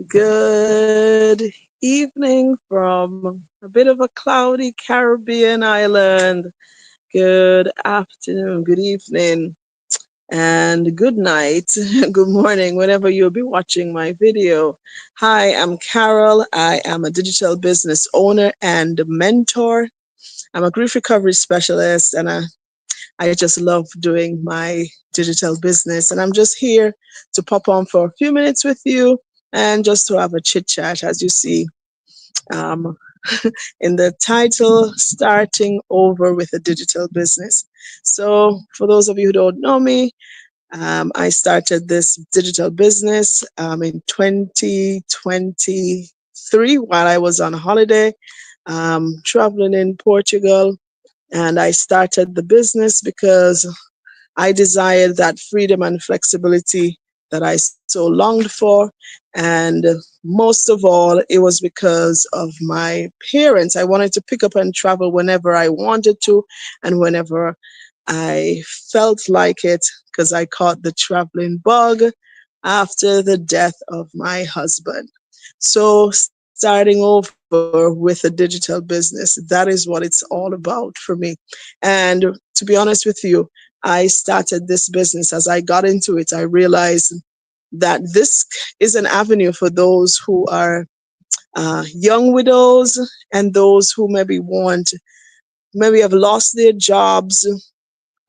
Good evening from a bit of a cloudy Caribbean island. Good afternoon, good evening, and good night, good morning, whenever you'll be watching my video. Hi, I'm Carol. I am a digital business owner and mentor. I'm a grief recovery specialist, and I just love doing my digital business. And I'm just here to pop on for a few minutes with you and just to have a chit chat, as you see um, in the title, Starting Over with a Digital Business. So, for those of you who don't know me, I started this digital business in 2023 while I was on holiday, traveling in Portugal. And I started the business because I desired that freedom and flexibility that I so longed for. And most of all, it was because of my parents. I wanted to pick up and travel whenever I wanted to and whenever I felt like it, because I caught the traveling bug after the death of my husband. So, starting over with a digital business, that is what it's all about for me. And to be honest with you, I started this business. As I got into it, I realized that this is an avenue for those who are young widows and those who maybe have lost their jobs,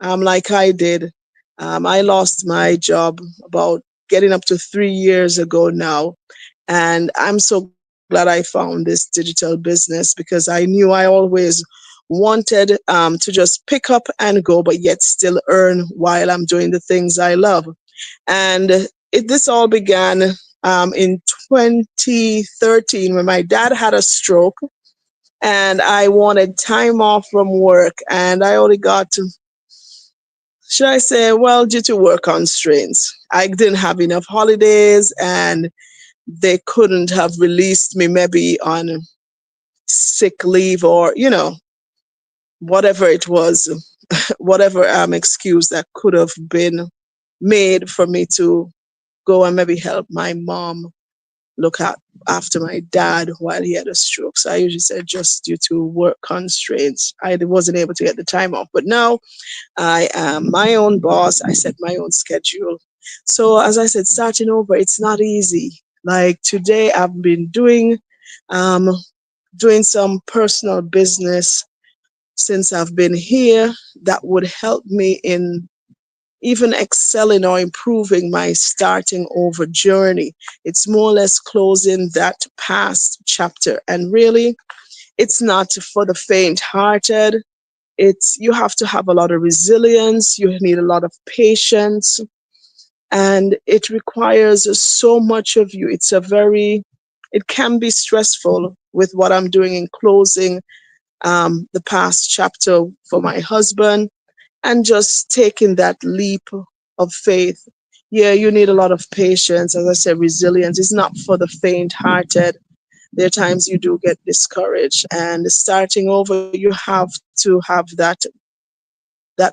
like I did. I lost my job about getting up to 3 years ago now. And I'm so glad I found this digital business because I knew I always wanted to just pick up and go, but yet still earn while I'm doing the things I love. And this all began in 2013 when my dad had a stroke and I wanted time off from work. And I only got, should I say, well, due to work constraints, I didn't have enough holidays and they couldn't have released me maybe on sick leave or, whatever it was, whatever excuse that could have been made for me to go and maybe help my mom look at after my dad while he had a stroke. So I usually said just due to work constraints, I wasn't able to get the time off. But now I am my own boss. I set my own schedule. So as I said, starting over, it's not easy. Like today, I've been um, doing some personal business since I've been here that would help me in even excelling or improving my starting over journey. It's more or less closing that past chapter. And really, it's not for the faint hearted. It's you have to have a lot of resilience, you need a lot of patience, and it requires so much of you. It can be stressful with what I'm doing in closing the past chapter for my husband and just taking that leap of faith. Yeah, you need a lot of patience. As I said, resilience is not for the faint hearted. There are times you do get discouraged, and starting over, you have to have that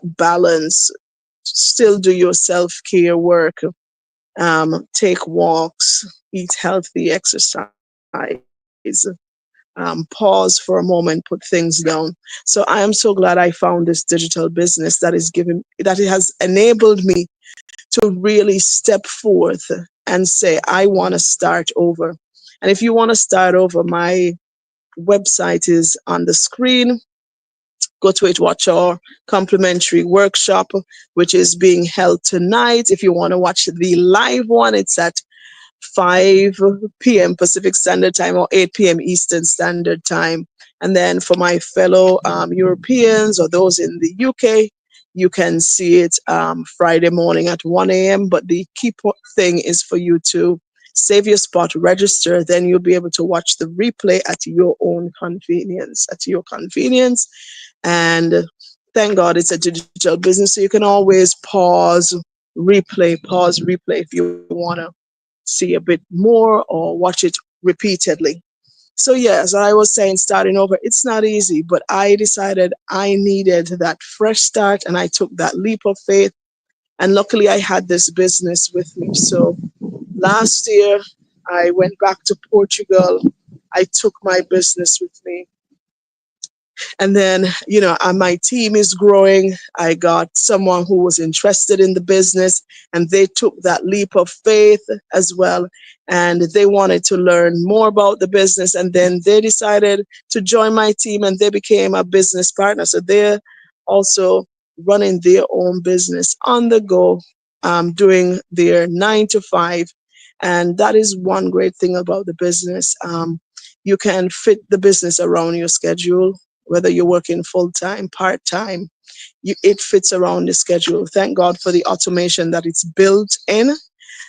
balance. Still do your self care work, take walks, eat healthy, exercise, pause for a moment, put things down. So I am so glad I found this digital business that it has enabled me to really step forth and say, I want to start over. And if you want to start over, my website is on the screen. Go to it, watch our complimentary workshop, which is being held tonight. If you want to watch the live one, it's at 5 p.m. Pacific Standard Time or 8 p.m. Eastern Standard Time. And then for my fellow Europeans or those in the UK, you can see it Friday morning at 1 a.m. But the key thing is for you to save your spot, register, then you'll be able to watch the replay at your own convenience, And thank God it's a digital business, so you can always pause, replay if you want to see a bit more or watch it repeatedly. So, yes, I was saying starting over, it's not easy, but I decided I needed that fresh start and I took that leap of faith. And luckily, I had this business with me. So, last year, I went back to Portugal. I took my business with me, and then, my team is growing. I got someone who was interested in the business, and they took that leap of faith as well. And they wanted to learn more about the business. And then they decided to join my team, and they became a business partner. So they're also running their own business on the go, doing their 9 to 5. And that is one great thing about the business. You can fit the business around your schedule, whether you're working full time, part time, it fits around the schedule. Thank God for the automation that it's built in.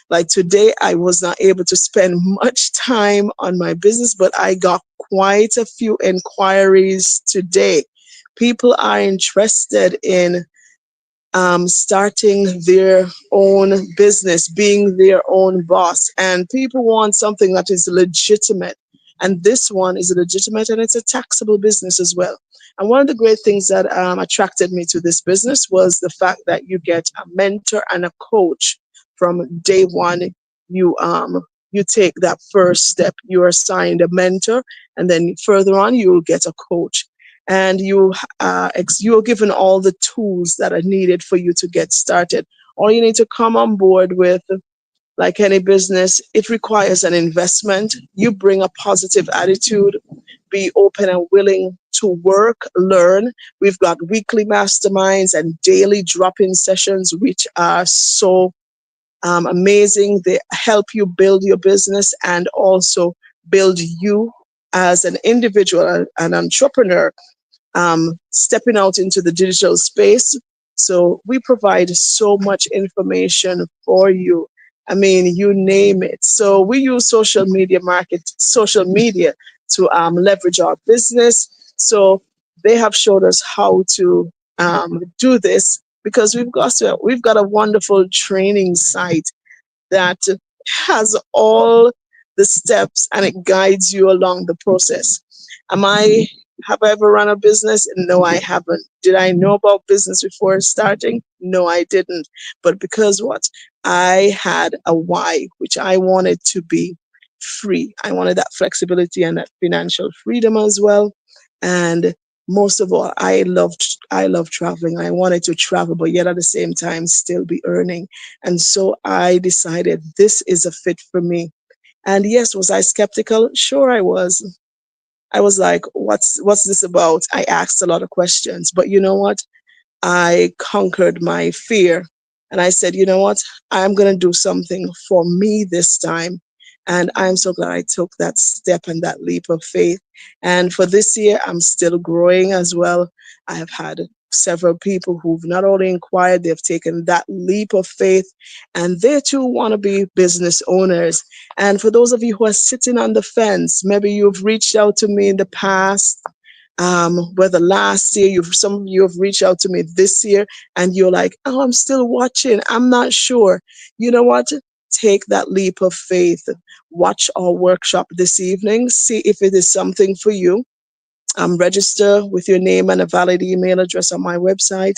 Like today, I was not able to spend much time on my business, but I got quite a few inquiries today. People are interested in starting their own business, being their own boss. And people want something that is legitimate. And this one is legitimate, and it's a taxable business as well. And one of the great things that attracted me to this business was the fact that you get a mentor and a coach from day one. You take that first step. You are assigned a mentor, and then further on, you will get a coach, and you are given all the tools that are needed for you to get started. All you need to come on board with, like any business, it requires an investment. You bring a positive attitude, be open and willing to work, learn. We've got weekly masterminds and daily drop-in sessions, which are so amazing. They help you build your business and also build you as an individual, an entrepreneur, stepping out into the digital space. So we provide so much information for you. I mean, you name it. So we use social media to leverage our business. So they have showed us how to do this, because we've got a wonderful training site that has all the steps, and it guides you along the process. Am I Have I ever run a business? No, I haven't. Did I know about business before starting? No, I didn't. But because what? I had a why, which I wanted to be free. I wanted that flexibility and that financial freedom as well. And most of all, I love traveling. I wanted to travel, but yet at the same time still be earning. And so I decided this is a fit for me. And yes, was I skeptical? Sure, I was. I was like, what's this about? I asked a lot of questions, but you know what? I conquered my fear, and I said, you know what? I'm going to do something for me this time. And I'm so glad I took that step and that leap of faith. And for this year, I'm still growing as well. I have had several people who've not only inquired, they've taken that leap of faith, and they too want to be business owners. And for those of you who are sitting on the fence, maybe you've reached out to me in the past, whether last year, some of you have reached out to me this year, and you're like, oh, I'm still watching, I'm not sure. You know what? Take that leap of faith. Watch our workshop this evening. See if it is something for you. Register with your name and a valid email address on my website.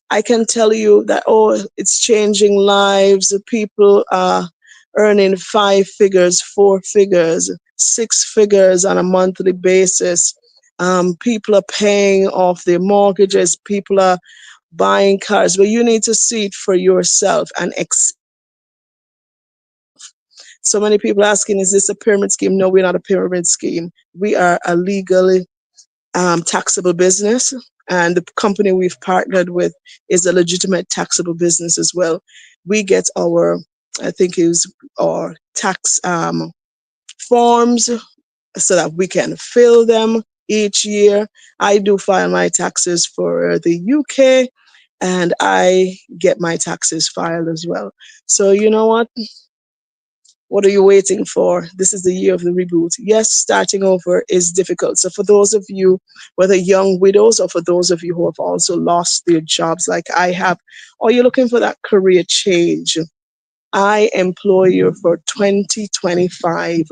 I can tell you that, oh, it's changing lives. People are earning 5 figures, 4 figures, 6 figures on a monthly basis. People are paying off their mortgages. People are buying cars. But you need to see it for yourself and so many people asking, is this a pyramid scheme? No, we're not a pyramid scheme. We are a legally taxable business, and the company we've partnered with is a legitimate taxable business as well. We get I think it was our tax forms so that we can fill them each year. I do file my taxes for the UK, and I get my taxes filed as well. So you know what? What are you waiting for? This is the year of the reboot. Yes, starting over is difficult. So for those of you, whether young widows or for those of you who have also lost their jobs like I have, or you're looking for that career change, I implore you for 2025,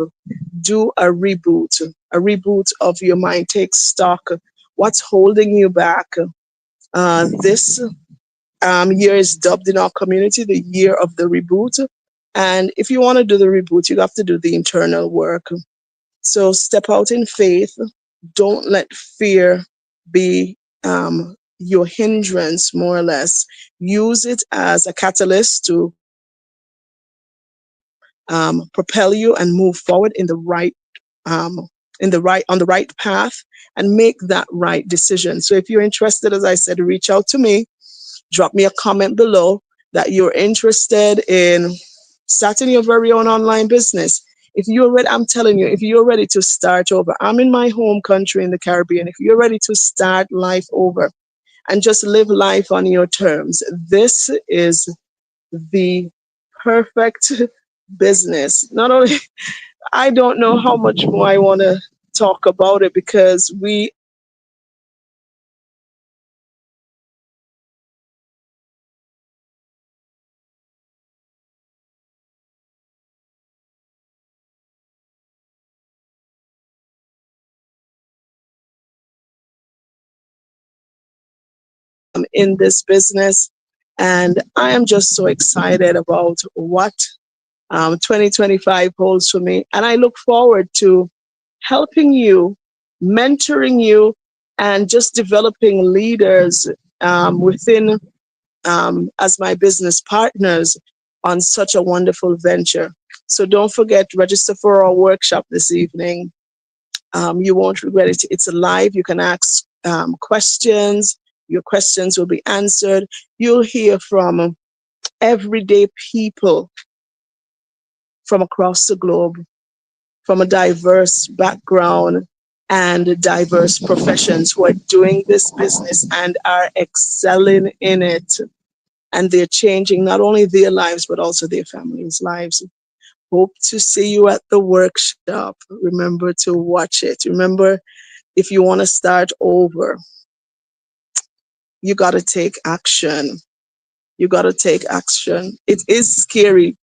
do a reboot of your mind. Take stock. What's holding you back? This year is dubbed in our community the year of the reboot. And if you want to do the reboot, you have to do the internal work. So step out in faith. Don't let fear be your hindrance, more or less. Use it as a catalyst to propel you and move forward um, on the right path, and make that right decision. So if you're interested, as I said, reach out to me. Drop me a comment below that you're interested in starting your very own online business. If you're ready, I'm telling you, if you're ready to start over, I'm in my home country in the Caribbean. If you're ready to start life over and just live life on your terms, this is the perfect business. Not only, I don't know how much more I want to talk about it, because we in this business, and I am just so excited about what 2025 holds for me. And I look forward to helping you, mentoring you, and just developing leaders within as my business partners on such a wonderful venture. So don't forget, register for our workshop this evening. You won't regret it. It's live. You can ask questions. Your questions will be answered. You'll hear from everyday people from across the globe, from a diverse background and diverse professions, who are doing this business and are excelling in it. And they're changing not only their lives, but also their families' lives. Hope to see you at the workshop. Remember to watch it. Remember, if you want to start over, you got to take action. You got to take action. It is scary.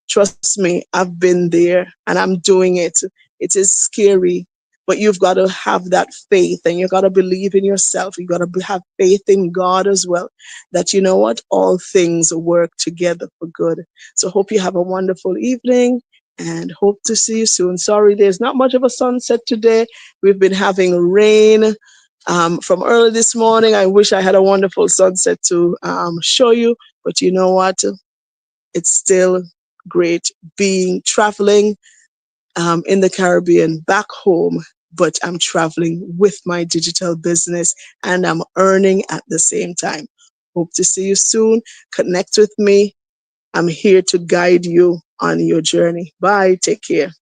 Trust me, I've been there and I'm doing it. It is scary, but you've got to have that faith, and you got to believe in yourself. You got to have faith in God as well, that you know what? All things work together for good. So hope you have a wonderful evening and hope to see you soon. Sorry, there's not much of a sunset today. We've been having rain from early this morning. I wish I had a wonderful sunset to show you, but you know what? It's still great being traveling in the Caribbean back home, but I'm traveling with my digital business and I'm earning at the same time. Hope to see you soon. Connect with me. I'm here to guide you on your journey. Bye. Take care.